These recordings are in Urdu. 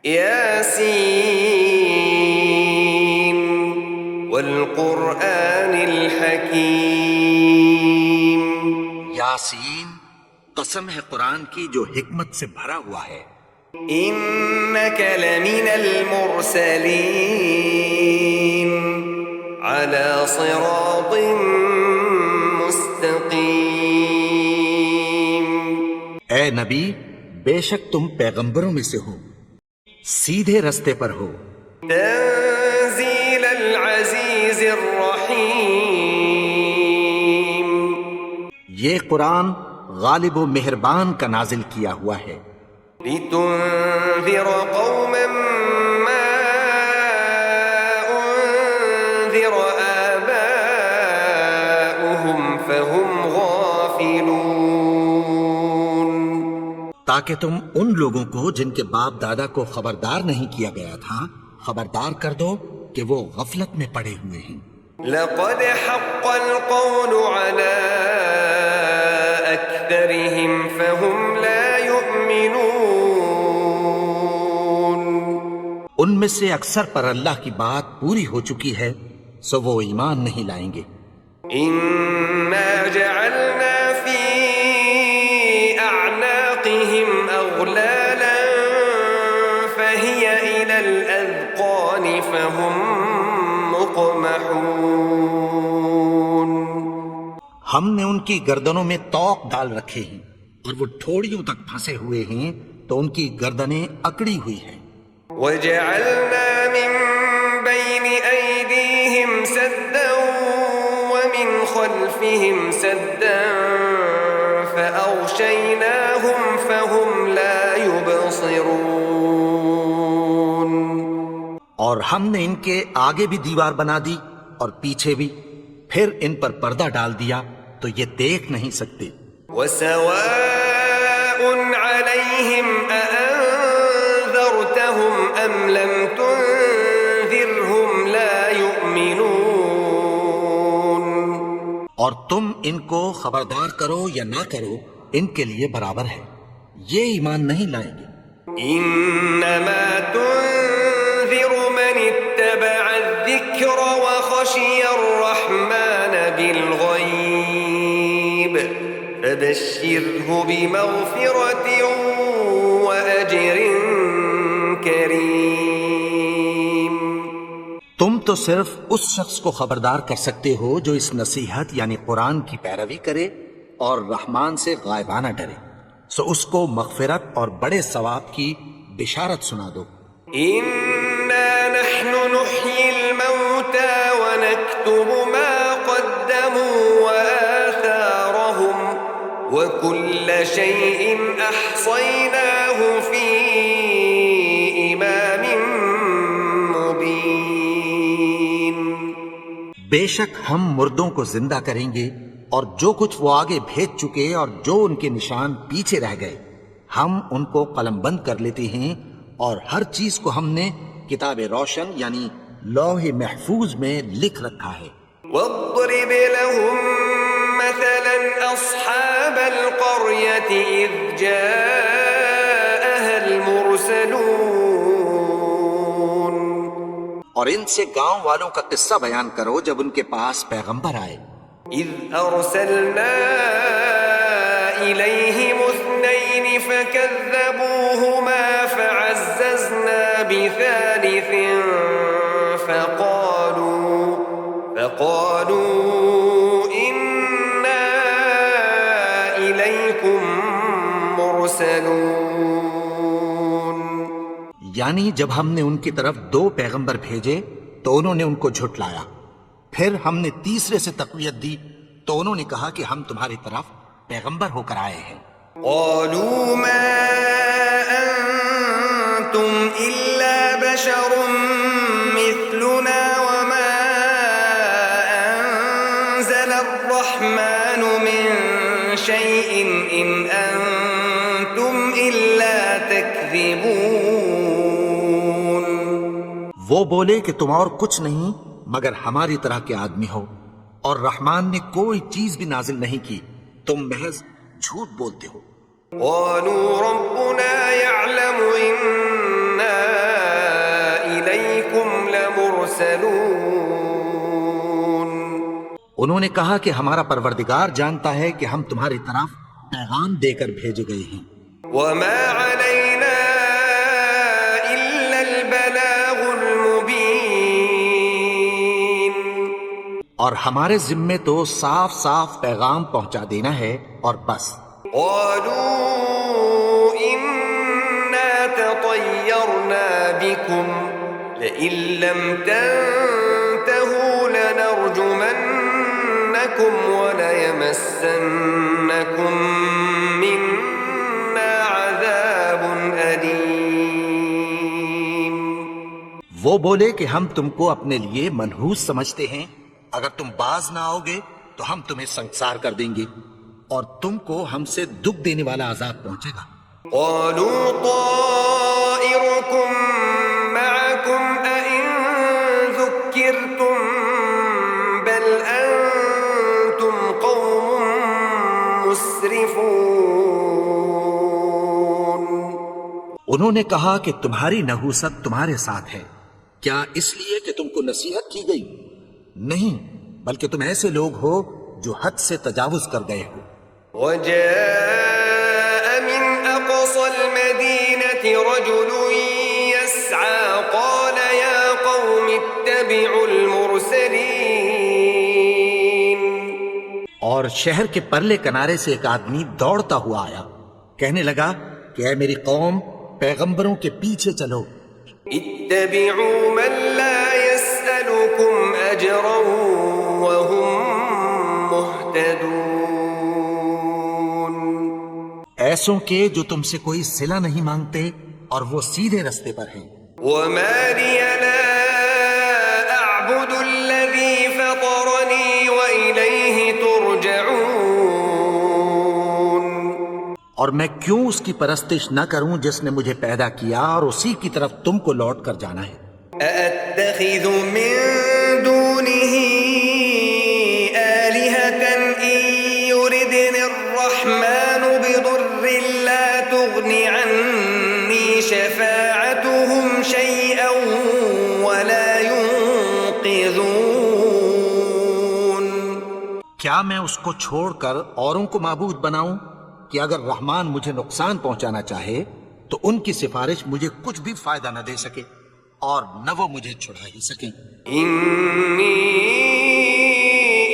یاسین والقرآن الحکیم. یاسین، قسم ہے قرآن کی جو حکمت سے بھرا ہوا ہے. انک لمن المرسلین علی صراط مستقیم. اے نبی، بے شک تم پیغمبروں میں سے ہو، سیدھے رستے پر ہو. تنزیل العزیز الرحیم. یہ قرآن غالب و مہربان کا نازل کیا ہوا ہے. لتنذر قوما ما انذر آباؤهم فهم غافلون. تاکہ تم ان لوگوں کو جن کے باپ دادا کو خبردار نہیں کیا گیا تھا خبردار کر دو کہ وہ غفلت میں پڑے ہوئے ہیں. لقد حق القول على أكثرهم فهم لا يؤمنون. ان میں سے اکثر پر اللہ کی بات پوری ہو چکی ہے سو وہ ایمان نہیں لائیں گے. إنا جعلنا في أعناقهم أغلالا فهي إلى الأذقان فهم مقمحون. ہم نے ان کی گردنوں میں طوق ڈال رکھے ہیں اور وہ ٹھوڑیوں تک پھنسے ہوئے ہیں تو ان کی گردنیں اکڑی ہوئی ہیں. وجعلنا من بين أيديهم سدا ومن خلفهم سدا فأغشيناهم فهم لا يبصرون. اور ہم نے ان کے آگے بھی دیوار بنا دی اور پیچھے بھی، پھر ان پر پردہ ڈال دیا تو یہ دیکھ نہیں سکتے. وسواء عليهم أأنذرتهم أم لم تنذرهم لا يؤمنون. اور تم ان کو خبردار کرو یا نہ کرو ان کے لیے برابر ہے، یہ ایمان نہیں لائیں گے. انما تنذر من اتبع الذکر وخشی الرحمن بالغیب فبشره بمغفرة وأجر کریم. تم تو صرف اس شخص کو خبردار کر سکتے ہو جو اس نصیحت یعنی قرآن کی پیروی کرے اور رحمان سے غائبانہ ڈرے، سو اس کو مغفرت اور بڑے ثواب کی بشارت سنا دو. انا نحن نحيي الموتى ونكتب ما قدموا وآثارهم وكل شيء أحصيناه في إمام مبين. بے شک ہم مردوں کو زندہ کریں گے اور جو کچھ وہ آگے بھیج چکے اور جو ان کے نشان پیچھے رہ گئے ہم ان کو قلم بند کر لیتے ہیں، اور ہر چیز کو ہم نے کتاب روشن یعنی لوح محفوظ میں لکھ رکھا ہے. واضرب لهم مثلا أصحاب القرية إذ جاءها المرسلون. اور ان سے گاؤں والوں کا قصہ بیان کرو جب ان کے پاس پیغمبر آئے. إذ أرسلنا إليهم اثنين فكذبوهما فعززنا بثالث فقالوا إنا إليكم مرسلون. یعنی جب ہم نے ان کی طرف 2 پیغمبر بھیجے تو انہوں نے ان کو جھٹلایا، پھر ہم نے تیسرے سے تقویت دی تو انہوں نے کہا کہ ہم تمہاری طرف پیغمبر ہو کر آئے ہیں. قالوا ما أنتم إلا بشر مثلنا وما أنزل الرحمن من شيء إن أنتم إلا تكذبون. وہ بولے کہ تم اور کچھ نہیں مگر ہماری طرح کے آدمی ہو، اور رحمان نے کوئی چیز بھی نازل نہیں کی، تم محض جھوٹ بولتے ہو. قالوا ربنا يعلم إنا انہوں نے کہا کہ ہمارا پروردگار جانتا ہے کہ ہم تمہاری طرف پیغام دے کر بھیجے گئے ہیں، وما علينا إلا البلاغ المبين. اور ہمارے ذمے تو صاف صاف پیغام پہنچا دینا ہے اور بس. قالوا إنا تطيرنا بكم لئن لم تنتهوا لنرجمنكم وليمسنكم منا عذاب أليم. وہ بولے کہ ہم تم کو اپنے لیے منحوس سمجھتے ہیں، اگر تم باز نہ آؤ گے تو ہم تمہیں سنسار کر دیں گے اور تم کو ہم سے دکھ دینے والا عذاب پہنچے گا. قالوا طائركم معكم أئن ذكرتم بل أنتم قوم مسرفون. انہوں نے کہا کہ تمہاری نحوست تمہارے ساتھ ہے، کیا اس لیے کہ تم کو نصیحت کی گئی؟ نہیں، بلکہ تم ایسے لوگ ہو جو حد سے تجاوز کر گئے ہو. وجاء من أقصى المدينة رجل يسعى قال يا قوم اتبعوا المرسلين. اور شہر کے پرلے کنارے سے ایک آدمی دوڑتا ہوا آیا، کہنے لگا کہ اے میری قوم، پیغمبروں کے پیچھے چلو. اتبعوا من لا يسألكم أجرا وهم مهتدون. ایسوں کے جو تم سے کوئی صلہ نہیں مانگتے اور وہ سیدھے رستے پر ہیں. وما لي لا أعبد الذي فطرني وإليه ترجعون. اور میں کیوں اس کی پرستش نہ کروں جس نے مجھے پیدا کیا اور اسی کی طرف تم کو لوٹ کر جانا ہے. أأتخذ من دونه آلهة إن يردني الرحمن بضر لا تغن عني شفاعتهم شيئا ولا ينقذون. کیا میں اس کو چھوڑ کر اوروں کو معبود بناؤں کہ اگر رحمان مجھے نقصان پہنچانا چاہے تو ان کی سفارش مجھے کچھ بھی فائدہ نہ دے سکے اور نہ وہ مجھے چھڑا ہی سکیں. إني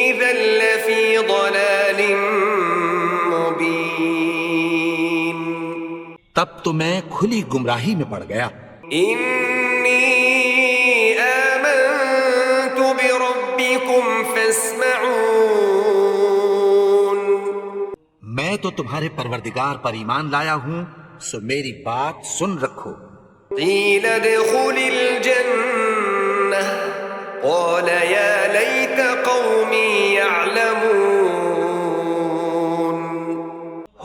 إذا لفي ضلال مبين. تب تو میں کھلی گمراہی میں پڑ گیا. إني آمنت بربكم فاسمعون. میں تو تمہارے پروردگار پر ایمان لایا ہوں، سو میری بات سن رکھو. قيل ادخل الجنة قال يا ليت قومي يعلمون.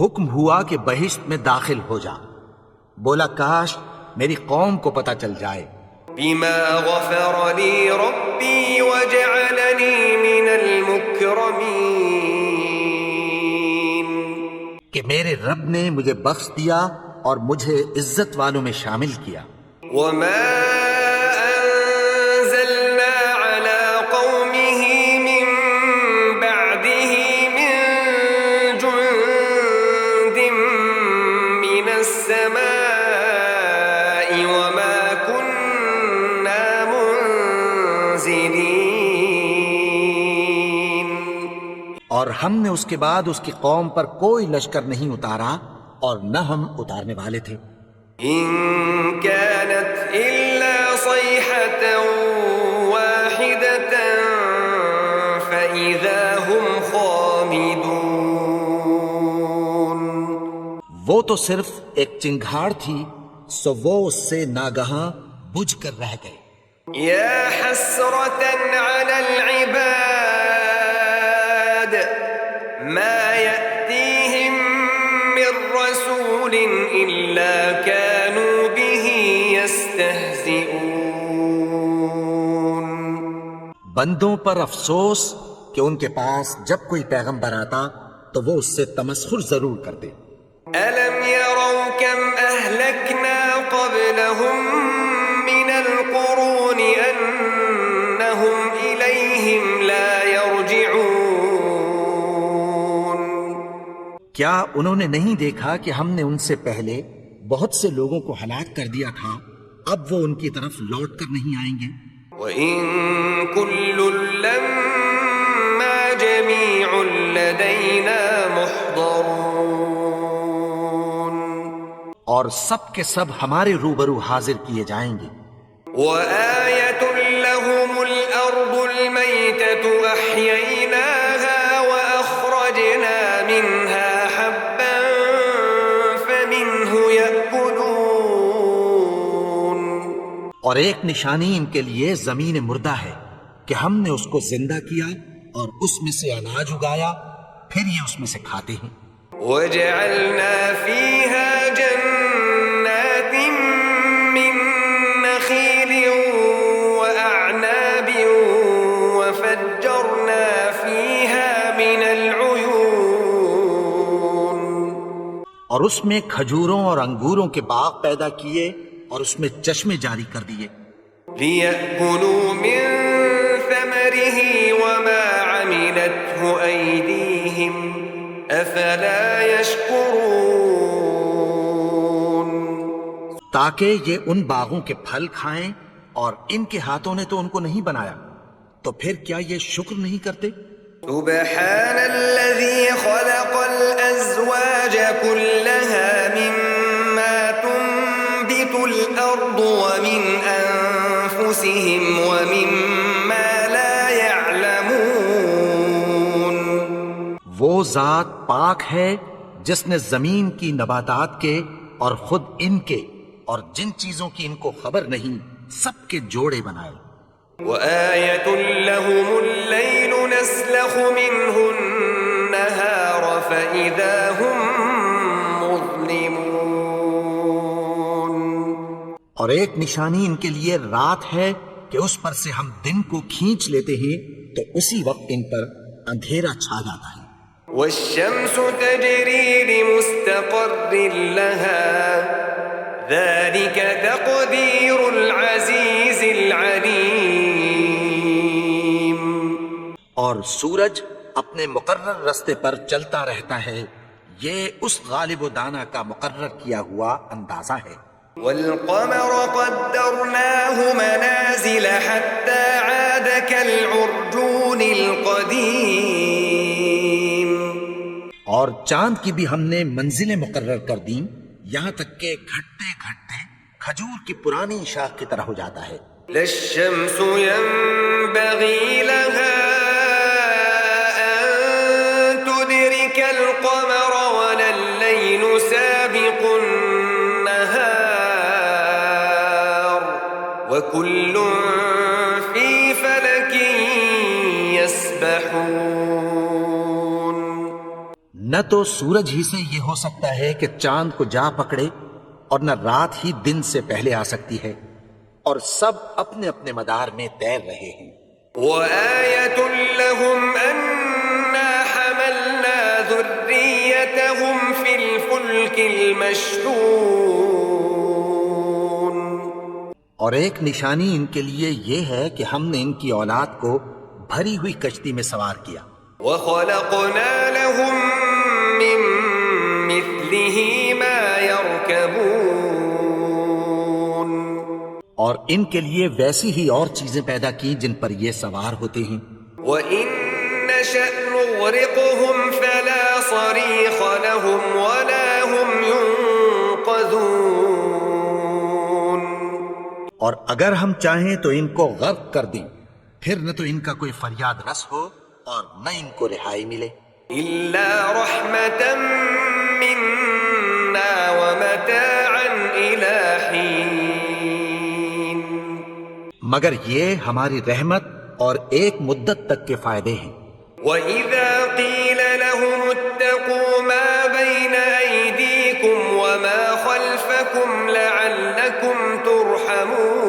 حکم ہوا کہ بہشت میں داخل ہو جا. بولا کاش میری قوم کو پتہ چل جائے. بما غفر لي ربي وجعلني من المكرمين. کہ میرے رب نے مجھے بخش دیا اور مجھے عزت والوں میں شامل کیا. وما أنزلنا على قومه من بعده من جند من السماء وما كنا منزلين. اور ہم نے اس کے بعد اس کی قوم پر کوئی لشکر نہیں اتارا اور نہ ہم اتارنے والے تھے. إن كانت إلا صيحة واحدة فإذا هم خامدون. وہ تو صرف ایک چنگھاڑ تھی، سو وہ اس سے ناگہاں بجھ کر رہ گئے. يا حسرة على العباد ما يأتيهم من رسول إلا كانوا به يستهزئون. بندوں پر افسوس کہ ان کے پاس جب کوئی پیغمبر آتا تو وہ اس سے تمسخر ضرور کرتے. ألم يروا كم أهلكنا قبلهم من القرون أنهم إليهم لا يرجعون. کیا انہوں نے نہیں دیکھا کہ ہم نے ان سے پہلے بہت سے لوگوں کو ہلاک کر دیا تھا، اب وہ ان کی طرف لوٹ کر نہیں آئیں گے؟ وَإِن كُلٌّ لَّمَّا جَمِيعٌ لَّدَيْنَا مُحْضَرُونَ، اور سب کے سب ہمارے روبرو حاضر کیے جائیں گے۔ وَآيَةٌ لَّهُمُ الْأَرْضُ الْمَيْتَةُ أَحْيَيْنَاهَا وَأَخْرَجْنَا مِنْهَا حَبًّا فَمِنْهُ يَأْكُلُونَ، اور ایک نشانی ان کے لیے زمین مردہ ہے کہ ہم نے اس کو زندہ کیا اور اس میں سے اناج اگایا، پھر یہ اس میں سے کھاتے ہیں۔ وَجَعَلْنَا فِيهَا جَنَّاتٍ مِّن نَّخِيلٍ وَأَعْنَابٍ وَفَجَّرْنَا فِيهَا مِنَ الْعُيُونِ، اور اس میں کھجوروں اور انگوروں کے باغ پیدا کیے اور اس میں چشمے جاری کر دیے، لِيَأْكُلُوا مِن ثَمَرِهِ وَمَا عَمِلَتْهُ أَيْدِيهِمْ أَفَلَا يَشْكُرُونَ، تاکہ یہ ان باغوں کے پھل کھائیں، اور ان کے ہاتھوں نے تو ان کو نہیں بنایا، تو پھر کیا یہ شکر نہیں کرتے؟ سبحان الذي خلق الأزواج كلها مما تنبت الأرض ومن أنفسهم ومما لا يعلمون، وہ ذات پاک ہے جس نے زمین کی نباتات کے اور خود ان کے اور جن چیزوں کی ان کو خبر نہیں سب کے جوڑے بنائے۔ وآية لهم الليل نسلخ منه النهار فإذا هم مظلمون، اور ایک نشانی ان کے لیے رات ہے کہ اس پر سے ہم دن کو کھینچ لیتے ہیں تو اسی وقت ان پر اندھیرا چھا جاتا ہے۔ والشمس تجري لمستقر لها ذلك تقدير العزيز العليم، اور سورج اپنے مقرر رستے پر چلتا رہتا ہے، یہ اس غالب و دانا کا مقرر کیا ہوا اندازہ ہے۔ والقمر قدرناه منازل حتى عاد كالعرجون القديم، اور چاند کی بھی ہم نے منزلیں مقرر کر دیں، یہاں تک کہ گھٹتے گھٹتے کھجور کی پرانی شاخ کی طرح ہو جاتا ہے۔ لا الشمس ينبغي لها أن تدرك القمر ولا الليل سابق النهار وكل في فلك يسبحون، نہ تو سورج ہی سے یہ ہو سکتا ہے کہ چاند کو جا پکڑے، اور نہ رات ہی دن سے پہلے آ سکتی ہے، اور سب اپنے اپنے مدار میں تیر رہے ہیں۔ وآية لهم أنا حملنا ذريتهم في الفلك المشحون، اور ایک نشانی ان کے لیے یہ ہے کہ ہم نے ان کی اولاد کو بھری ہوئی کشتی میں سوار کیا۔ وخلقنا لهم من مثله ما يركبون، اور ان کے لیے ویسی ہی اور چیزیں پیدا کی جن پر یہ سوار ہوتے ہیں۔ وإن نشأ نغرقهم فلا صريخ لهم ولا هم ينقذون، اور اگر ہم چاہیں تو ان کو غرق کر دیں، پھر نہ تو ان کا کوئی فریاد رس ہو اور نہ ان کو رہائی ملے۔ إلا رحمة منا ومتاعا إلى حين، مگر یہ ہماری رحمت اور ایک مدت تک کے فائدے ہیں۔ وإذا قيل لهم اتقوا ما بين أيديكم وما خلفكم لعلكم ترحمون،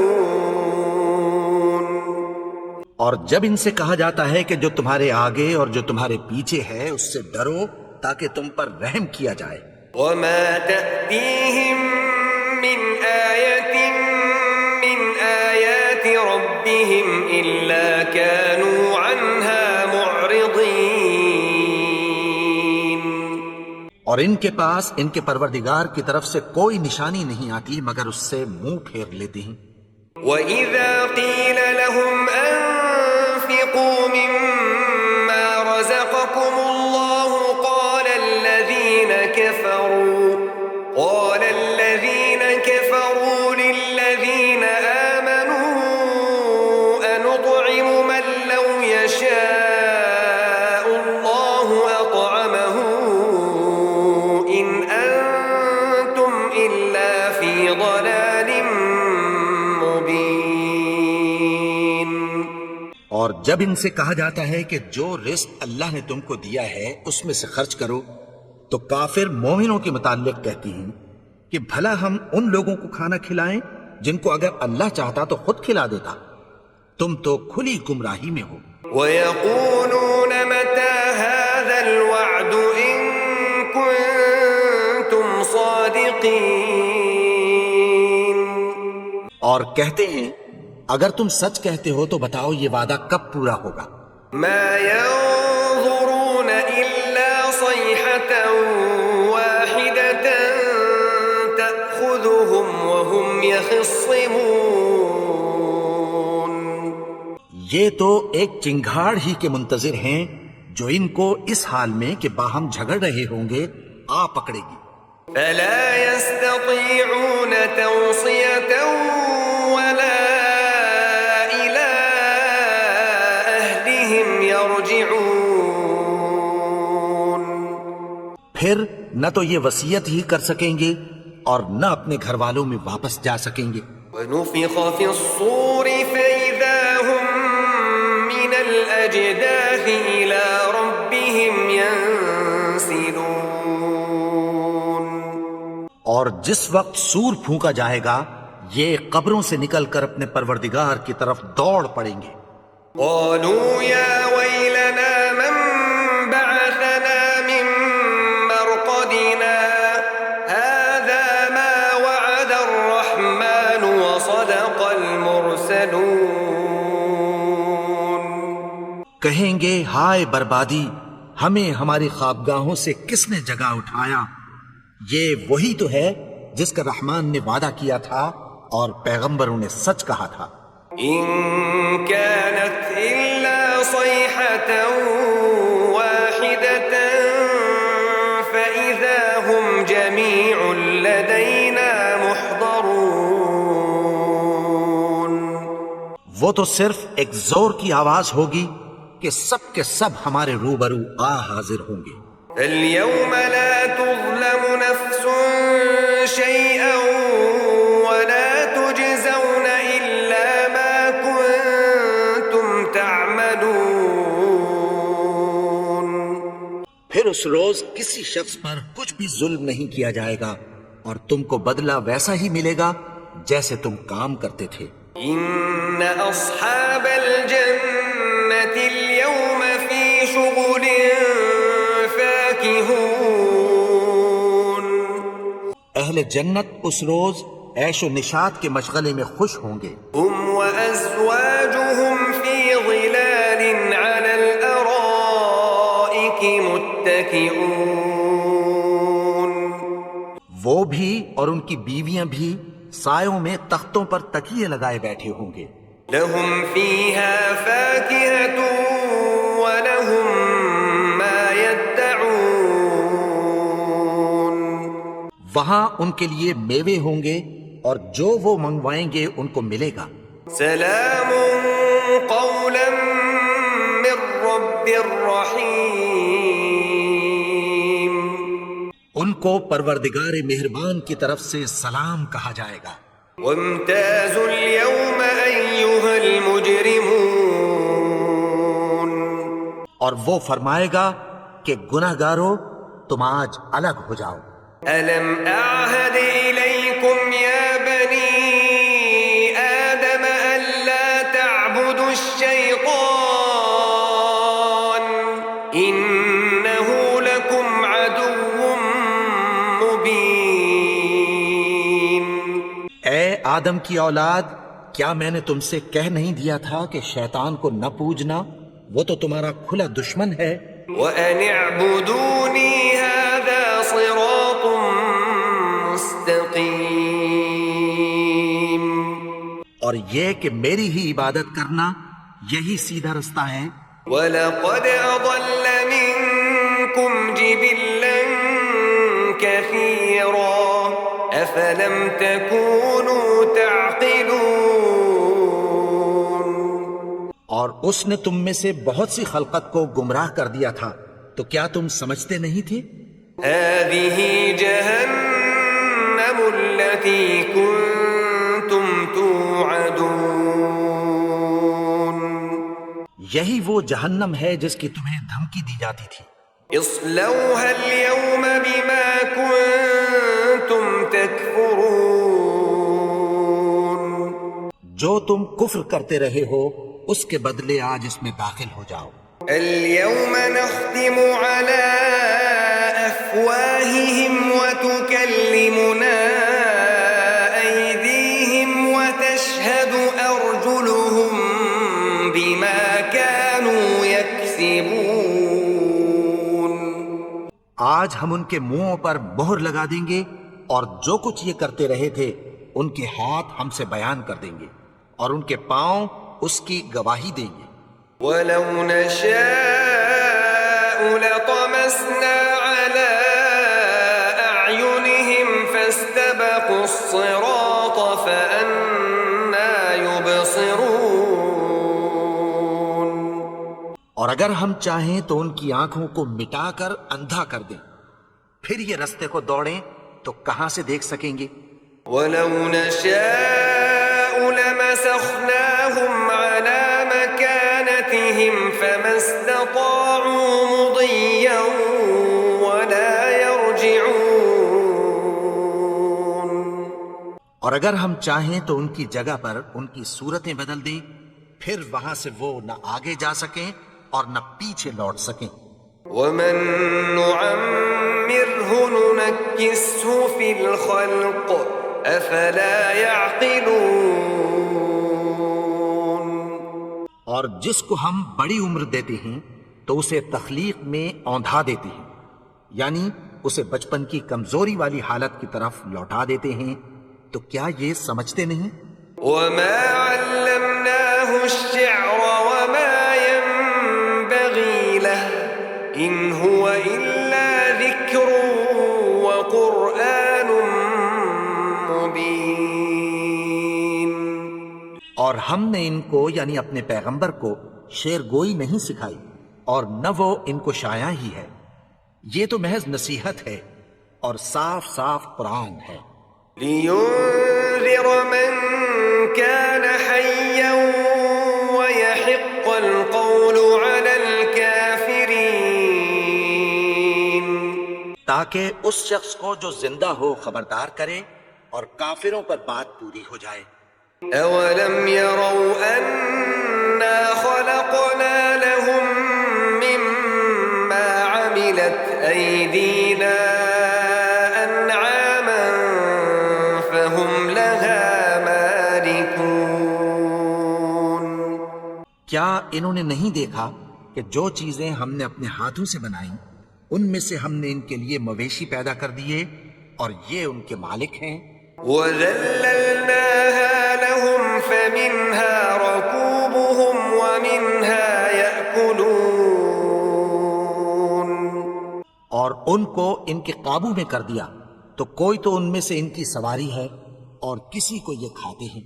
اور جب ان سے کہا جاتا ہے کہ جو تمہارے آگے اور جو تمہارے پیچھے ہے اس سے ڈرو تاکہ تم پر رحم کیا جائے۔ وما تأتيهم من آية من آيات ربهم إلا كانوا عنها معرضين، اور ان کے پاس ان کے پروردگار کی طرف سے کوئی نشانی نہیں آتی مگر اس سے منہ پھیر لیتے ہیں۔ وَإِذَا قِيلَ لَهُمْ أَنفِقُوا مِمَّا رَزَقَكُمُ اللَّهُ قَالَ الَّذِينَ كَفَرُوا لِلَّذِينَ آمَنُوا أَنُطْعِمُ مَن لَّوْ يَشَاءُ اللَّهُ أَطْعَمَهُ إِنْ أَنتُمْ إِلَّا فِي ضَلَالٍ مُّبِينٍ۔ اور جب ان سے کہا جاتا ہے کہ جو رزق اللہ نے تم کو دیا ہے اس میں سے خرچ کرو، تو کافر مومنوں کے متعلق کہتی ہیں کہ بھلا ہم ان لوگوں کو کھانا کھلائیں جن کو اگر اللہ چاہتا تو خود کھلا دیتا، تم تو کھلی گمراہی میں ہو۔ وَيَقُولُونَ مَتَى هَذَا الْوَعْدُ إِن كُنتُمْ صَادِقِينَ۔ اور کہتے ہیں اگر تم سچ کہتے ہو تو بتاؤ یہ وعدہ کب پورا ہوگا؟ مَا يَنظُرُونَ إِلَّا صَيْحَةً وَاحِدَةً تَأْخُذُهُمْ وَهُمْ يَخِصِّمُونَ۔ یہ تو ایک چنگھاڑ ہی کے منتظر ہیں جو ان کو اس حال میں کہ باہم جھگڑ رہے ہوں گے آ پکڑے گی۔ فَلَا يَسْتَطِيعُونَ تَوْصِيَةً وَلَا إِلَىٰ أَهْلِهِمْ يَرْجِعُونَ۔ پھر نہ تو یہ وصیت ہی کر سکیں گے اور نہ اپنے گھر والوں میں واپس جا سکیں گے۔ وَنُفِخَ فِي الصُّورِ فَإِذَا هُم مِّنَ الْأَجْدَاثِ إِلَىٰ رَبِّهِمْ يَنسِلُونَ۔ اور جس وقت سور پھونکا جائے گا یہ قبروں سے نکل کر اپنے پروردگار کی طرف دوڑ پڑیں گے۔ قَالُوا يَا وَيْلَنَا مَن بَعَثَنَا مِن مَّرْقَدِنَا هَٰذَا مَا وَعَدَ الرَّحْمَٰنُ وَصَدَقَ الْمُرْسَلُونَ۔ کہیں گے ہائے بربادی، ہمیں ہماری خوابگاہوں سے کس نے جگا اٹھایا؟ یہ وہی تو ہے جس کا رحمان نے وعدہ کیا تھا اور پیغمبروں نے سچ کہا تھا۔ إِن كَانَتْ إِلَّا صَيْحَةً وَاحِدَةً فَإِذَا هُمْ جَمِيعٌ لَدَيْنَا مُحْضَرُونَ۔ وہ تو صرف ایک زور کی آواز ہوگی کہ سب کے سب ہمارے روبرو آ حاضر ہوں گے۔ فَالْيَوْمَ لَا تُظْلَمُ نَفْسٌ شَيْئًا وَلَا تُجْزَوْنَ إِلَّا مَا كُنتُمْ تَعْمَلُونَ۔ پھر اس روز کسی شخص پر کچھ بھی ظلم نہیں کیا جائے گا اور تم کو بدلہ ویسا ہی ملے گا جیسے تم کام کرتے تھے۔ إِنَّ أَصْحَابَ الْجَنَّةِ الْيَوْمَ فِي شُغُلٍ فَاكِهُونَ۔ اہل جنت اس روز عیش و نشاط کے مشغلے میں خوش ہوں گے۔ هُمْ وَأَزْوَاجُهُمْ فِي ظِلَالٍ عَلَى الْأَرَائِكِ مُتَّكِئُونَ۔ وہ بھی اور ان کی بیویاں بھی سایوں میں تختوں پر تکیے لگائے بیٹھے ہوں گے۔ لَهُمْ فِيهَا فَاكِهَةٌ وَلَهُمْ مَا يَدَّعُونَ۔ وہاں ان کے لیے میوے ہوں گے اور جو وہ منگوائیں گے ان کو ملے گا۔ سلام قولا من رب رحیم۔ ان کو پروردگار مہربان کی طرف سے سلام کہا جائے گا۔ وامتازوا اليوم ایھا المجرمون۔ اور وہ فرمائے گا کہ گناہگارو تم آج الگ ہو جاؤ۔ ألم أعهد إليكم يا بني آدم ألا تعبدوا الشيطان إنه لكم عدو مبين۔ اے آدم کی اولاد، کیا میں نے تم سے کہہ نہیں دیا تھا کہ شیطان کو نہ پوجنا، وہ تو تمہارا کھلا دشمن ہے۔ وأن اعبدوني هذا صراط مستقیم. اور یہ کہ میری ہی عبادت کرنا یہی سیدھا رستہ ہے. وَلَقَدْ أَضَلَّ مِنكُمْ جِبِلًّا كَثِيرًا أَفَلَمْ تَكُونُوا تَعْقِلُونَ. اور اس نے تم میں سے بہت سی خلقت کو گمراہ کر دیا تھا، تو کیا تم سمجھتے نہیں تھے؟ هَذِهِ جَهَنَّمُ الَّتِي كُنتُمْ تُوعَدُونَ. یہی وہ جہنم ہے جس کی تمہیں دھمکی دی جاتی تھی. اصلوها اليوم بما كنتم تكفرون. جو تم کفر کرتے رہے ہو اس کے بدلے آج اس میں داخل ہو جاؤ. اليوم نختم على أفواههم وتكلمنا أيديهم وتشهد أرجلهم بما كانوا يكسبون. آج ہم ان کے منہوں پر مہر لگا دیں گے اور جو کچھ یہ کرتے رہے تھے ان کے ہاتھ ہم سے بیان کر دیں گے اور ان کے پاؤں اس کی گواہی دیں گے. ولو نشاء لطمسنا على أعينهم فاستبقوا الصراط فأنى يبصرون. اور اگر ہم چاہیں تو ان کی آنکھوں کو مٹا کر اندھا کر دیں، پھر یہ رستے کو دوڑیں تو کہاں سے دیکھ سکیں گے. ولو نشاء لمسخناهم على مكانتهم فما استطاعوا مضيا ولا يرجعون. اور اگر ہم چاہیں تو ان کی جگہ پر ان کی صورتیں بدل دیں، پھر وہاں سے وہ نہ آگے جا سکیں اور نہ پیچھے لوٹ سکیں. ومن نعمره ننكسه في الخلق افلا يعقلون. اور جس کو ہم بڑی عمر دیتے ہیں تو اسے تخلیق میں اوندھا دیتے ہیں، یعنی اسے بچپن کی کمزوری والی حالت کی طرف لوٹا دیتے ہیں. تو کیا یہ سمجھتے نہیں؟ وما علمناه الشعر وما ينبغي له ان هو الا ذكر وقرآن مبين. اور ہم نے ان کو یعنی اپنے پیغمبر کو شعر گوئی نہیں سکھائی اور نہ وہ ان کو شاعری ہی ہے، یہ تو محض نصیحت ہے اور صاف صاف قرآن ہے. لينذر من كان حيا ويحق القول على الكافرين. تاکہ اس شخص کو جو زندہ ہو خبردار کرے اور کافروں پر بات پوری ہو جائے. أولم يروا أنا خلقنا لهم مما عملت أيدينا أنعاما فهم لها مالكون. کیا انہوں نے نہیں دیکھا کہ جو چیزیں ہم نے اپنے ہاتھوں سے بنائیں ان میں سے ہم نے ان کے لیے مویشی پیدا کر دیے اور یہ ان کے مالک ہیں. وَذَلَّلْنَاهَا لَهُمْ فَمِنْهَا رَكُوبُهُمْ وَمِنْهَا يَأْكُلُونَ. اور ان کو ان کے قابو میں کر دیا تو کوئی تو ان میں سے ان کی سواری ہے اور کسی کو یہ کھاتے ہیں.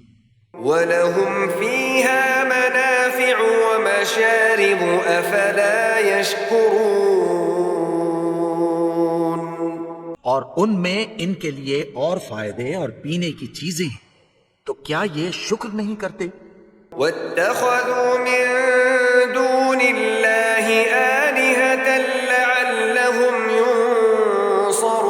وَلَهُمْ فِيهَا مَنَافِعُ وَمَشَارِبُ أَفَلَا يَشْكُرُونَ. اور ان میں ان کے لیے اور فائدے اور پینے کی چیزیں ہیں، تو کیا یہ شکر نہیں کرتے؟ وَاتَّخَذُوا مِن دُونِ اللَّهِ آلِهَةً لَعَلَّهُمْ يُنصَرُونَ.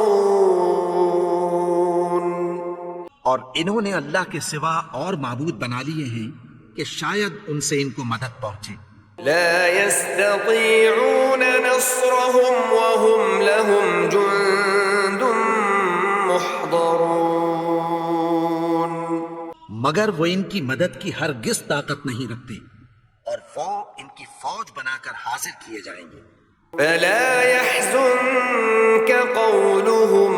اور انہوں نے اللہ کے سوا اور معبود بنا لیے ہیں کہ شاید ان سے ان کو مدد پہنچے. لا يستطيعون نصرهم وهم لهم جند محضرون. مگر وہ ان کی مدد کی ہرگز طاقت نہیں رکھتے اور وہ ان کی فوج بنا کر حاضر کیے جائیں گے. فلا يحزنك قولهم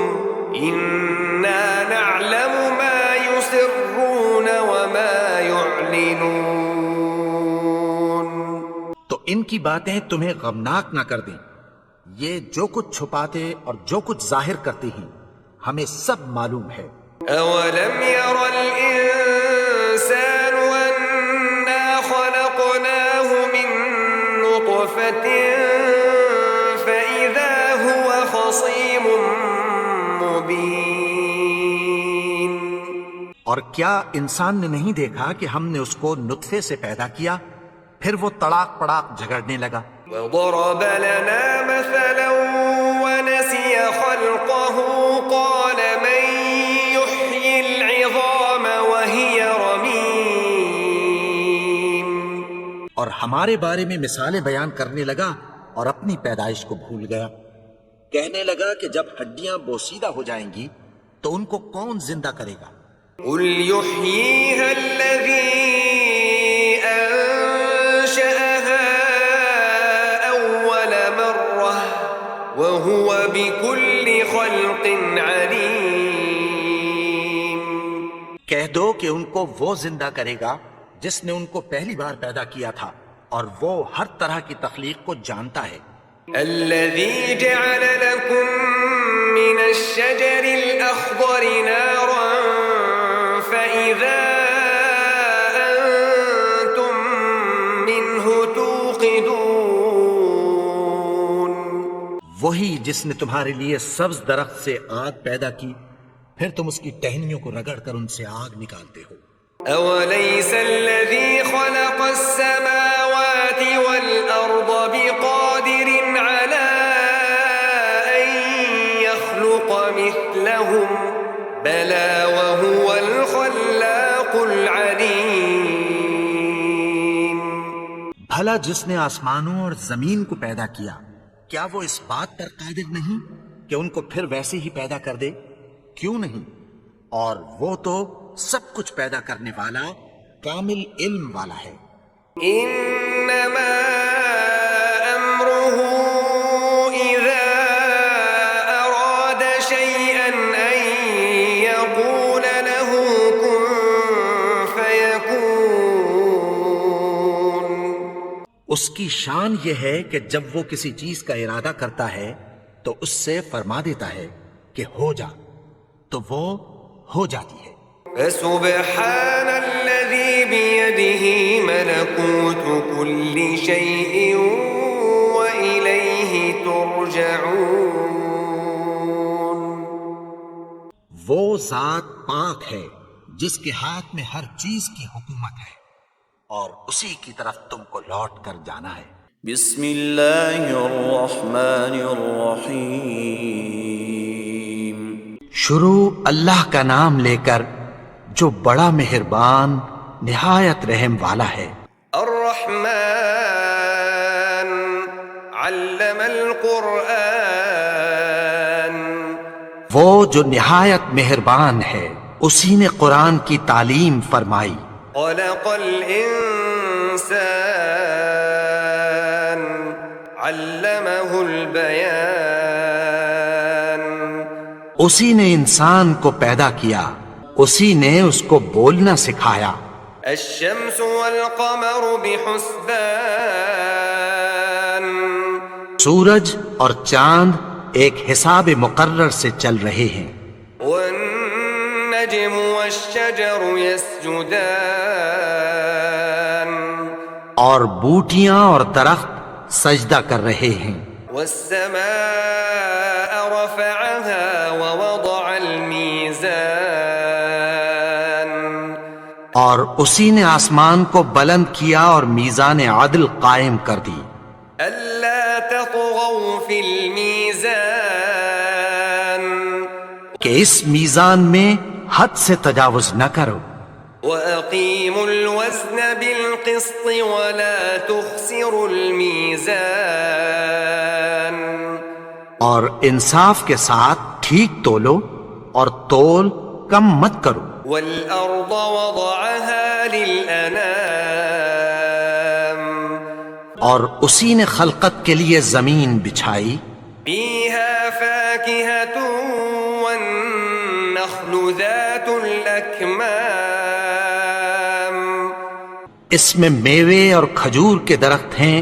إنا نعلم ما يسرون وما يعلنون. تو ان کی باتیں تمہیں غمناک نہ کر دیں. یہ جو کچھ چھپاتے اور جو کچھ ظاہر کرتے ہیں ہمیں سب معلوم ہے. أولم ير الإنسان أنا خلقناه من نطفة فإذا هو خصيم مبين. اور کیا انسان نے نہیں دیکھا کہ ہم نے اس کو نطفے سے پیدا کیا پھر وہ تڑاک پڑاک جھگڑنے لگا. وضرب لنا مثلا ونسي خلقه قال من يحيي العظام وهي رميم. اور ہمارے بارے میں مثالیں بیان کرنے لگا اور اپنی پیدائش کو بھول گیا. کہنے لگا کہ جب ہڈیاں بوسیدہ ہو جائیں گی تو ان کو کون زندہ کرے گا؟ قل يحييها الذي أنشأها أول مرة وهو بكل خلق عليم. کہہ دو کہ ان کو وہ زندہ کرے گا جس نے ان کو پہلی بار پیدا کیا تھا اور وہ ہر طرح کی تخلیق کو جانتا ہے. الذي جعل لكم من الشجر الأخضر نارا فإذا أنتم منه توقدون. وہی جس نے تمہارے لیے سبز درخت سے آگ پیدا کی پھر تم اس کی ٹہنیوں کو رگڑ کر ان سے آگ نکالتے ہو. أوليس الذي خلق السماوات والأرض بقادر على أن يخلق مثلهم بلى وهو الخلاق العليم. بھلا جس نے آسمانوں اور زمین کو پیدا کیا کیا وہ اس بات پر قادر نہیں کہ ان کو پھر ویسے ہی پیدا کر دے؟ کیوں نہیں؟ اور وہ تو سب کچھ پیدا کرنے والا کامل علم والا ہے. إنما أمره إذا أراد شيئا أن يقول له كن فيكون. اس کی شان یہ ہے کہ جب وہ کسی چیز کا ارادہ کرتا ہے تو اس سے فرما دیتا ہے کہ ہو جا تو وہ ہو جاتی ہے. فسبحان الذي بيده ملكوت كل شيء وإليه ترجعون. وہ ذات پاک ہے جس کے ہاتھ میں ہر چیز کی حکومت ہے اور اسی کی طرف تم کو لوٹ کر جانا ہے. بسم اللہ الرحمن الرحیم. شروع اللہ کا نام لے کر جو بڑا مہربان نہایت رحم والا ہے. الرحمن علم القرآن. وہ جو نہایت مہربان ہے اسی نے قرآن کی تعلیم فرمائی. خلق الإنسان علمه البيان. اسی نے انسان کو پیدا کیا اسی نے اس کو بولنا سکھایا. الشمس والقمر بحسبان. سورج اور چاند ایک حساب مقرر سے چل رہے ہیں. والنجم والشجر يسجدان. اور بوٹیاں اور درخت سجدہ کر رہے ہیں. والسماء رفعها ووضع الميزان. اور اسی نے آسمان کو بلند کیا اور میزان عدل قائم کر دی. ألا تطغوا في الميزان. کہ اس میزان میں حد سے تجاوز نہ کرو. وأقيموا الوزن بالقسط ولا تخسروا الميزان. اور انصاف کے ساتھ ٹھیک تولو اور تول کم مت کرو. والأرض وضعها للأنام. اور اسی نے خلقت کے لیے زمین بچھائی، فيها فاكهة والنخل ذات الأكمام اس میں میوے اور کھجور کے درخت ہیں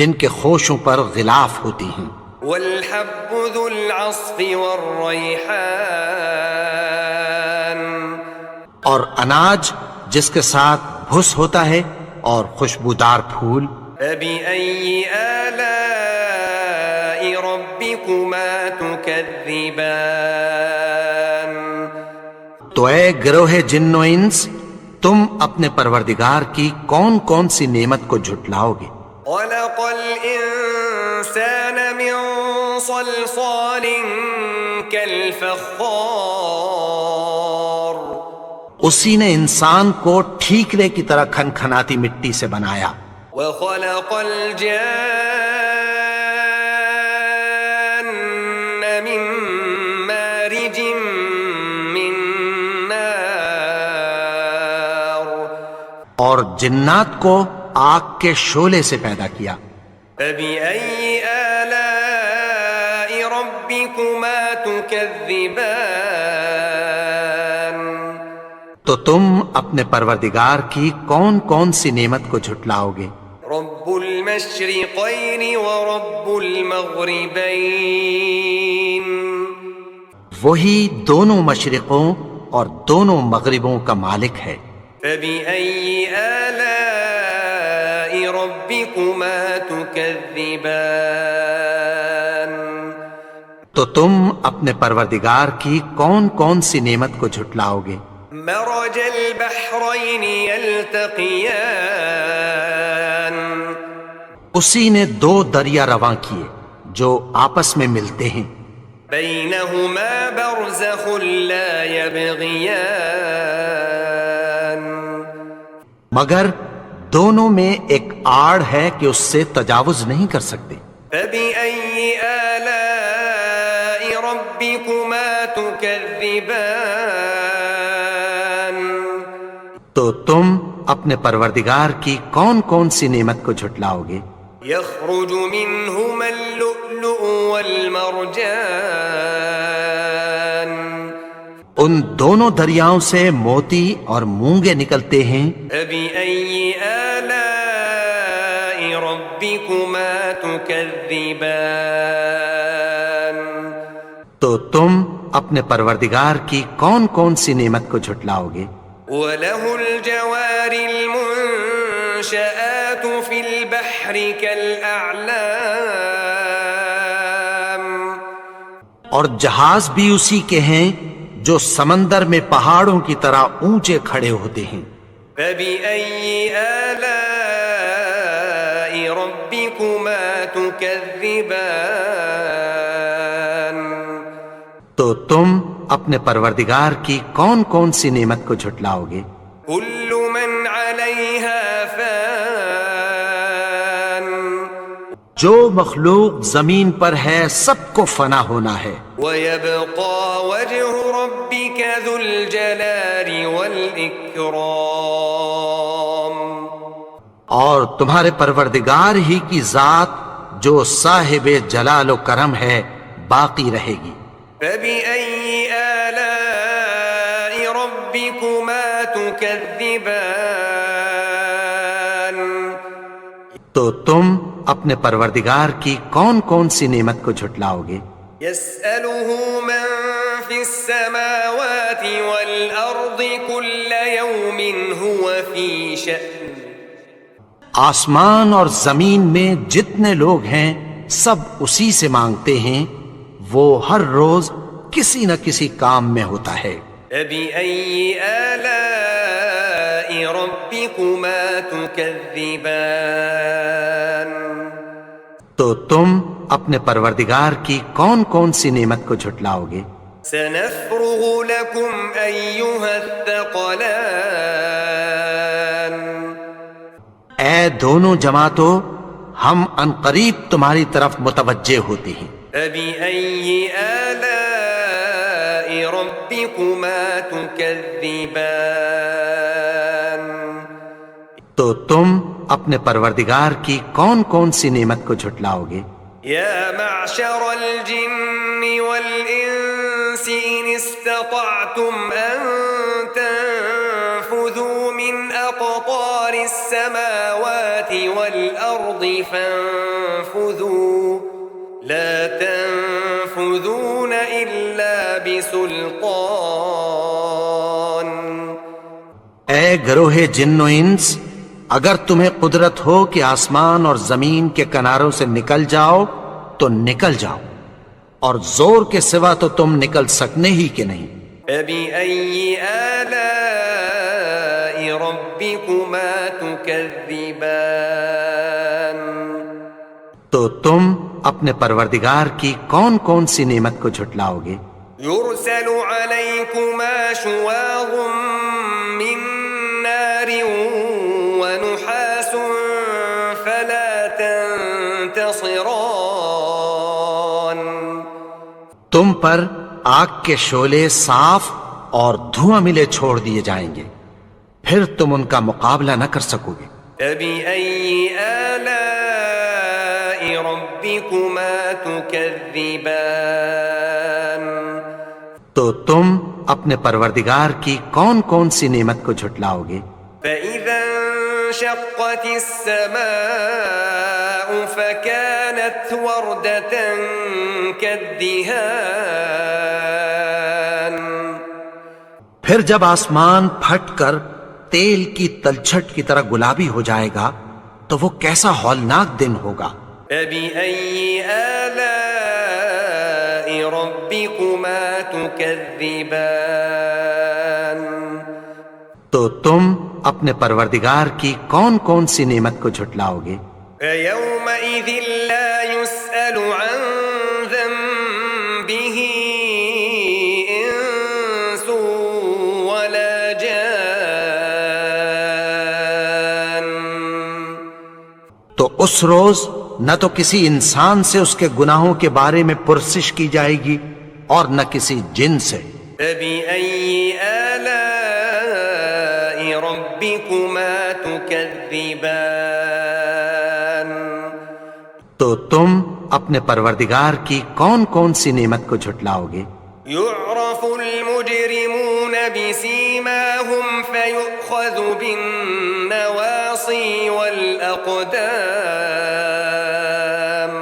جن کے خوشوں پر غلاف ہوتی ہیں، والحب ذو العصف والريحان اور اناج جس کے ساتھ بھس ہوتا ہے اور خوشبودار پھول۔ فبأي آلاء ربكما تكذبان تو اے گروہ جن و انس، تم اپنے پروردگار کی کون کون سی نعمت کو جھٹلاؤ گے؟ خلق الإنسان من صلصال كالفخار اسی نے انسان کو ٹھیکرے کی طرح کھنکھناتی مٹی سے بنایا، وخلق الجان من مارج من نار اور جنات کو آگ کے شعلے سے پیدا کیا۔ فبأي آلاء ربكما تكذبان تو تم اپنے پروردگار کی کون کون سی نعمت کو جھٹلاؤ گے؟ رب المشرقين ورب المغربين وہی دونوں مشرقوں اور دونوں مغربوں کا مالک ہے۔ فبأي آلاء ربكما تكذبان تو تم اپنے پروردگار کی کون کون سی نعمت کو جھٹلاؤ گے؟ مرج البحرين يلتقيان اسی نے دو دریا رواں کیے جو آپس میں ملتے ہیں، بينهما برزخ لا يبغيان مگر دونوں میں ایک آڑ ہے کہ اس سے تجاوز نہیں کر سکتے۔ فبأي آلاء ربكما تكذبان تو تم اپنے پروردگار کی کون کون سی نعمت کو جھٹلاؤ گے؟ يخرج منهما اللؤلؤ والمرجان ان دونوں دریاؤں سے موتی اور مونگے نکلتے ہیں۔ فبأي آلاء ربكما تكذبان تو تم اپنے پروردگار کی کون کون سی نعمت کو جھٹلاؤ گے؟ وله الجوار المنشآت في البحر كالأعلام اور جہاز بھی اسی کے ہیں جو سمندر میں پہاڑوں کی طرح اونچے کھڑے ہوتے ہیں۔ فبأي آلاء ربكما تكذبان تو تم اپنے پروردگار کی کون کون سی نعمت کو جھٹلاؤ گے؟ كل من عليها فان جو مخلوق زمین پر ہے سب کو فنا ہونا ہے، ويبقى وجه ربك ذو الجلال والإكرام اور تمہارے پروردگار ہی کی ذات جو صاحب جلال و کرم ہے باقی رہے گی۔ فبأي آلاء ربكما تكذبان تو تم اپنے پروردگار کی کون کون سی نعمت کو جھٹلاؤ گے؟ يسأله من في السماوات والأرض كل يوم هو في شأن آسمان اور زمین میں جتنے لوگ ہیں سب اسی سے مانگتے ہیں، وہ ہر روز کسی نہ کسی کام میں ہوتا ہے۔ فبأي آلاء ربكما تكذبان تو تم اپنے پروردگار کی کون کون سی نعمت کو جھٹلاؤ گے؟ سنفرغ لكم أيها الثقلان اے دونوں جماعتوں، ہم عنقریب تمہاری طرف متوجہ ہوتے ہیں۔ فبأي آلاء ربكما تكذبان تو تم اپنے پروردگار کی کون کون سی نعمت کو جھٹلاؤ گے؟ يا معشر الجن والإنس إن استطعتم أن تنفذوا من أقطار السماوات والأرض فانفذوا لا تنفذون إلا بسلطان. اے گروہ جن و انس، اگر تمہیں قدرت ہو کہ آسمان اور زمین کے کناروں سے نکل جاؤ تو نکل جاؤ، اور زور کے سوا تو تم نکل سکنے ہی کہ نہیں. فبأي آلاء ربكما تكذبان. تو تم اپنے پروردگار کی کون کون سی نعمت کو جھٹلاؤ گے؟ يرسل عليكما شواظ من نار ونحاس فلا تنتصران. تم پر آگ کے شعلے صاف اور دھواں ملے چھوڑ دیے جائیں گے، پھر تم ان کا مقابلہ نہ کر سکو گے. فبأي آلاء ربكما تكذبان. تو تم اپنے پروردگار کی کون کون سی نعمت کو جھٹلاؤ گے؟ فإذا انشقت السماء فكانت وردة كالدهان. پھر جب آسمان پھٹ کر تیل کی تلچھٹ کی طرح گلابی ہو جائے گا تو وہ کیسا ہولناک دن ہوگا. فبأي آلاء ربكما تكذبان. تو تم اپنے پروردگار کی کون کون سی نعمت کو جھٹلاؤ گے؟ فيومئذ لا يسأل عن ذنبه إنس ولا جان. تو اس روز نہ تو کسی انسان سے اس کے گناہوں کے بارے میں پرسش کی جائے گی اور نہ کسی جن سے. فبأي آلاء ربكما تكذبان. تو تم اپنے پروردگار کی کون کون سی نعمت کو جھٹلاؤ گے؟ يعرف المجرمون بسيماهم فيؤخذ بالنواصي والأقدام.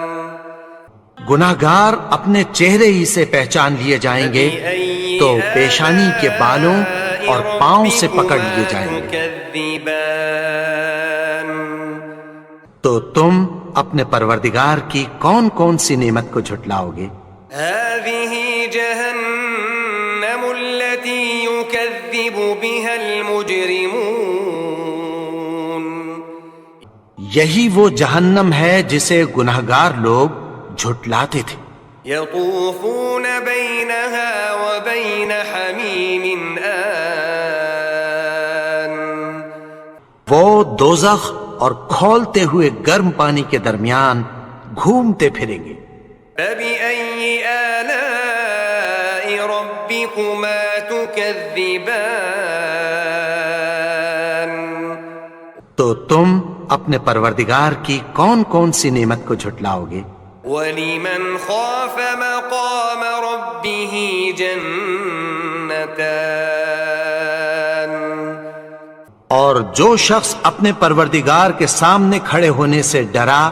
گناہگار اپنے چہرے ہی سے پہچان لیے جائیں گے تو پیشانی کے بالوں اور پاؤں سے پکڑ لیے جائیں گے. تكذبان. تو تم اپنے پروردگار کی کون کون سی نعمت کو جھٹلاؤ گے؟ هذه جهنم التي يكذب بها المجرمون. یہی وہ جہنم ہے جسے گناہگار لوگ جھٹلاتے تھے. يطوفون بينها وبين حميم آن. وہ دوزخ اور کھولتے ہوئے گرم پانی کے درمیان گھومتے پھریں گے. فبأي آلاء ربكما تكذبان. تو تم اپنے پروردگار کی کون کون سی نعمت کو جھٹلاؤ گے؟ ولمن خاف مقام ربه جنتان. اور جو شخص اپنے پروردگار کے سامنے کھڑے ہونے سے ڈرا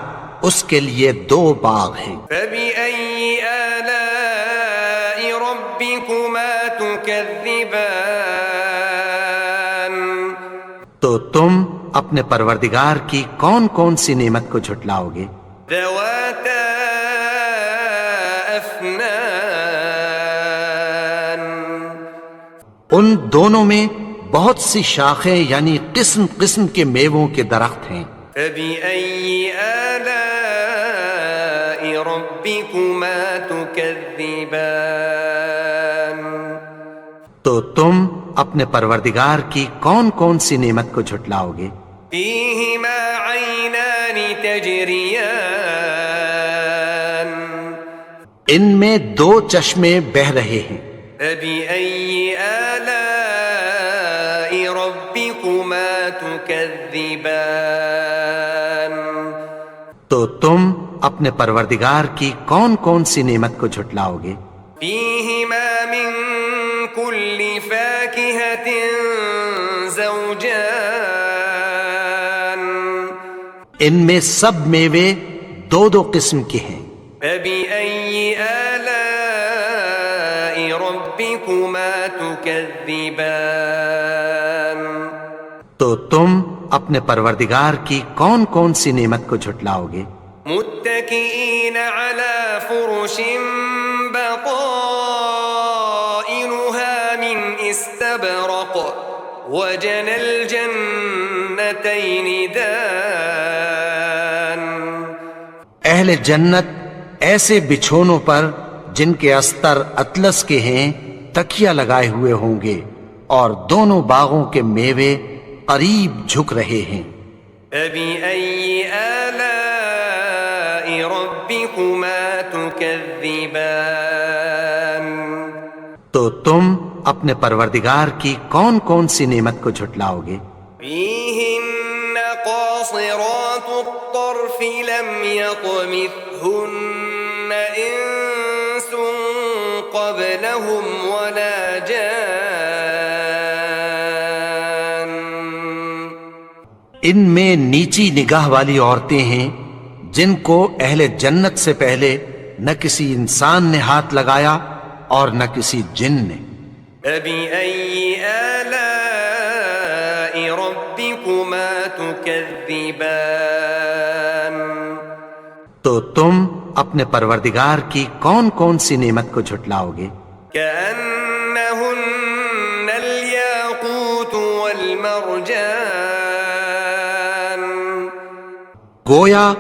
اس کے لیے 2 باغ ہیں. فبأي آلاء ربكما تكذبان. تو تم اپنے پروردگار کی کون کون سی نعمت کو جھٹلاؤ گے؟ ذواتا افنان. ان دونوں میں بہت سی شاخیں یعنی قسم قسم کے میووں کے درخت ہیں. فبأي آلاء ربكما تكذبان. تو تم اپنے پروردگار کی کون کون سی نعمت کو جھٹلاؤ گے؟ فيهما عينان تجريان. ان میں 2 چشمے بہ رہے ہیں. فبأي آلاء ربكما تكذبان. تكذبان تو تم اپنے پروردگار کی کون کون سی نعمت کو جھٹلاؤ گے؟ فيهما من كل فاكهة زوجان ان میں سب میوے دو دو قسم کے ہیں۔ فبأي آلاء ربكما تكذبان تو تم اپنے پروردگار کی کون کون سی نعمت کو جھٹلاؤ گے؟ متكئين على فرش بطائنها من استبرق وجنى الجنتين دان اہل جنت ایسے بچھونوں پر جن کے استر اطلس کے ہیں تکیہ لگائے ہوئے ہوں گے اور دونوں باغوں کے میوے قریب جھک رہے ہیں۔ فبأي آلاء ربكما تكذبان تو تم اپنے پروردگار کی کون کون سی نعمت کو جھٹلاؤ گے؟ فيهن قاصرات الطرف لم يطمثهن إنس قبلهم ولا جان ان میں نیچی نگاہ والی عورتیں ہیں جن کو اہل جنت سے پہلے نہ کسی انسان نے ہاتھ لگایا اور نہ کسی جن نے۔ فبأي آلاء ربكما تكذبان تو تم اپنے پروردگار کی کون کون سی نعمت کو جھٹلاؤ گے؟ كأنهن الياقوت والمرجان گویا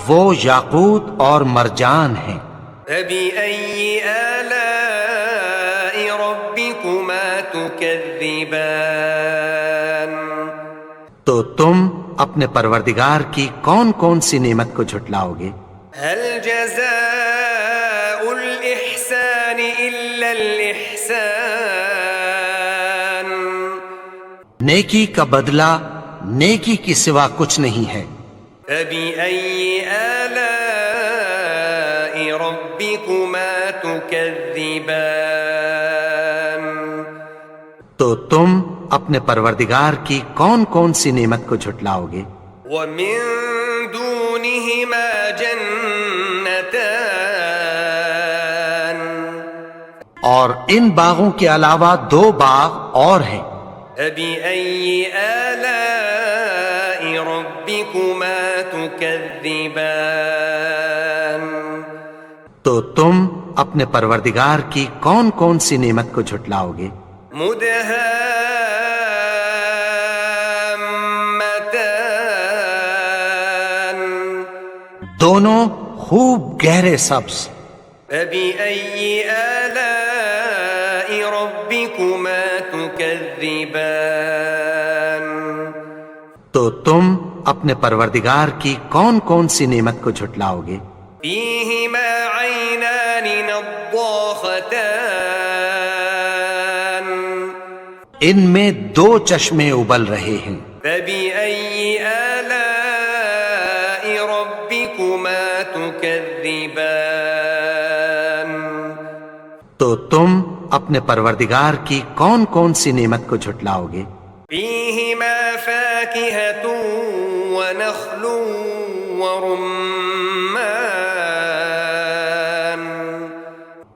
وہ یاقوت اور مرجان ہیں۔ فبأي آلاء ربكما تكذبان تو تم اپنے پروردگار کی کون کون سی نعمت کو جھٹلاؤ گے؟ هل جزاء الإحسان إلا الإحسان نیکی کا بدلہ نیکی کی سوا کچھ نہیں ہے۔ فبأي آلاء ربكما تكذبان تو تم اپنے پروردگار کی کون کون سی نعمت کو جھٹلاؤ گے؟ ومن دونهما جنتان اور ان باغوں کے علاوہ دو باغ اور ہیں۔ فبأي آلاء ربكما تكذبان تو تم اپنے پروردگار کی کون کون سی نعمت کو جھٹلاؤ گے؟ مدهامتان دونوں خوب گہرے سبز۔ فبأي آلاء ربكما تكذبان تو تم اپنے پروردگار کی کون کون سی نعمت کو جھٹلاؤ گے؟ فيهما عينان نضاختان ان میں دو چشمے ابل رہے ہیں۔ فبأي آلاء ربكما تكذبان تو تم اپنے پروردگار کی کون کون سی نعمت کو جھٹلاؤ گے؟ فيهما فاكهة ونخل ورمان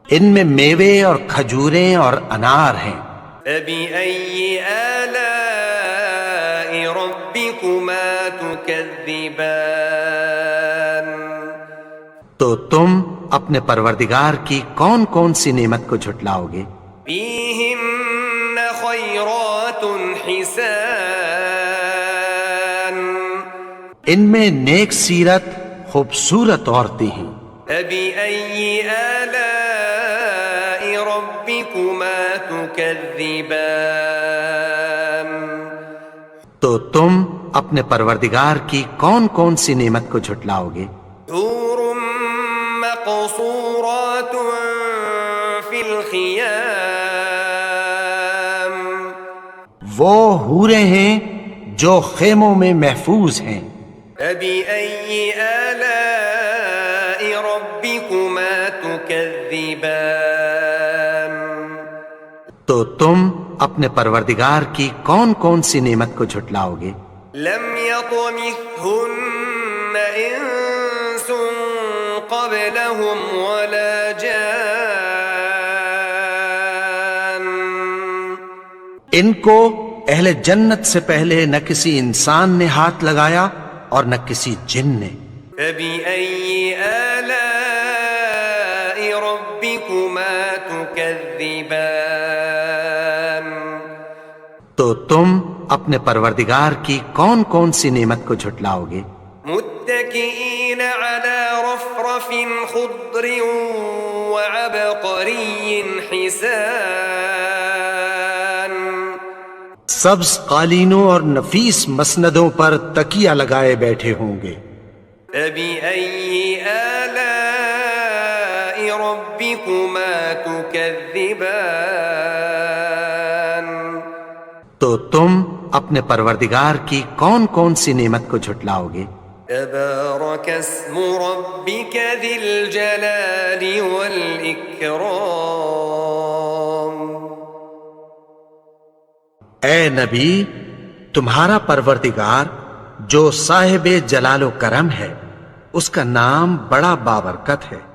ان میں میوے اور کھجوریں اور انار ہیں۔ فبأي آلاء ربكما تكذبان تو تم اپنے پروردگار کی کون کون سی نعمت کو جھٹلاؤ گے؟ فیہن خیرات حسان، ان میں نیک سیرت خوبصورت عورتیں ہیں۔ فبأي آلاء ربكما تكذبان، تو تم اپنے پروردگار کی کون کون سی نعمت کو جھٹلاؤ گے؟ حور مقصورات فی الخیام، وہ حوریں ہیں جو خیموں میں محفوظ ہیں۔ فبأي آلاء ربكما تكذبان تو تم اپنے پروردگار کی کون کون سی نعمت کو جھٹلاؤ گے؟ لم يطمثهن إنس قبلهم ولا جان ان کو اہل جنت سے پہلے نہ کسی انسان نے ہاتھ لگایا اور نہ کسی جن نے۔ فبأي آلاء ربكما تكذبان تو تم اپنے پروردگار کی کون کون سی نعمت کو جھٹلاؤ گے؟ متكئين على رفرف خضر وعبقري حسان سبز قالینوں اور نفیس مسندوں پر تکیہ لگائے بیٹھے ہوں گے۔ فبأي آلاء ربكما تكذبان تو تم اپنے پروردگار کی کون کون سی نعمت کو جھٹلاؤ گے؟ تبارك اسم ربك ذي الجلال والإكرام اے نبی، تمہارا پروردگار جو صاحب جلال و کرم ہے، اس کا نام بڑا بابرکت ہے۔